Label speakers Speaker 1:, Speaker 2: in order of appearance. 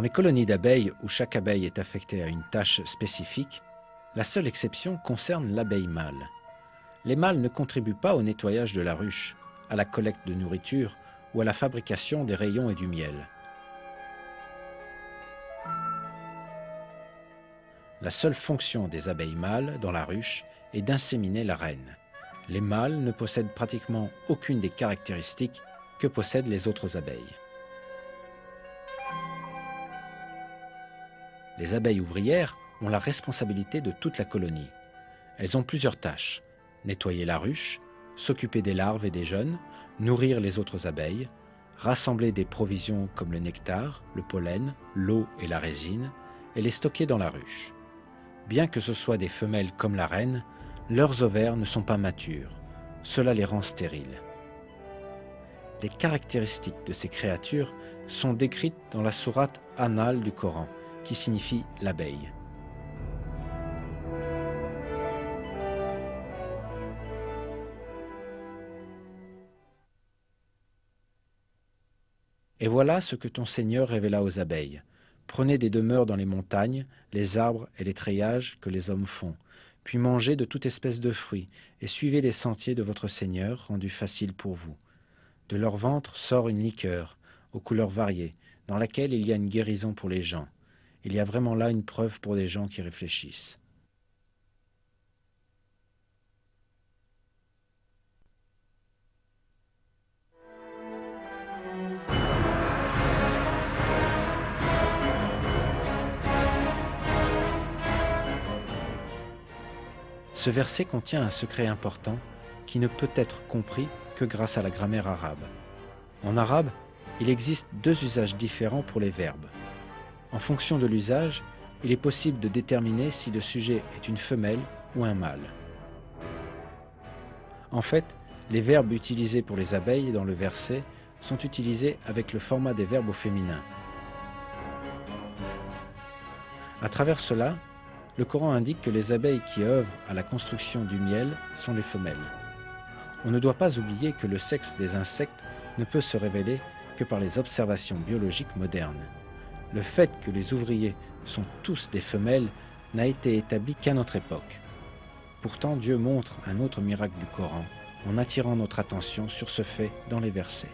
Speaker 1: Dans les colonies d'abeilles où chaque abeille est affectée à une tâche spécifique, la seule exception concerne l'abeille mâle. Les mâles ne contribuent pas au nettoyage de la ruche, à la collecte de nourriture ou à la fabrication des rayons et du miel. La seule fonction des abeilles mâles dans la ruche est d'inséminer la reine. Les mâles ne possèdent pratiquement aucune des caractéristiques que possèdent les autres abeilles. Les abeilles ouvrières ont la responsabilité de toute la colonie. Elles ont plusieurs tâches: nettoyer la ruche, s'occuper des larves et des jeunes, nourrir les autres abeilles, rassembler des provisions comme le nectar, le pollen, l'eau et la résine, et les stocker dans la ruche. Bien que ce soient des femelles comme la reine, leurs ovaires ne sont pas matures. Cela les rend stériles. Les caractéristiques de ces créatures sont décrites dans la sourate An-Nahl du Coran, qui signifie l'abeille. Et voilà ce que ton Seigneur révéla aux abeilles. Prenez des demeures dans les montagnes, les arbres et les treillages que les hommes font, puis mangez de toute espèce de fruits, et suivez les sentiers de votre Seigneur, rendus faciles pour vous. De leur ventre sort une liqueur, aux couleurs variées, dans laquelle il y a une guérison pour les gens. Il y a vraiment là une preuve pour des gens qui réfléchissent. Ce verset contient un secret important qui ne peut être compris que grâce à la grammaire arabe. En arabe, il existe deux usages différents pour les verbes. En fonction de l'usage, il est possible de déterminer si le sujet est une femelle ou un mâle. En fait, les verbes utilisés pour les abeilles dans le verset sont utilisés avec le format des verbes au féminin. À travers cela, le Coran indique que les abeilles qui œuvrent à la construction du miel sont les femelles. On ne doit pas oublier que le sexe des insectes ne peut se révéler que par les observations biologiques modernes. Le fait que les ouvriers sont tous des femelles n'a été établi qu'à notre époque. Pourtant, Dieu montre un autre miracle du Coran en attirant notre attention sur ce fait dans les versets.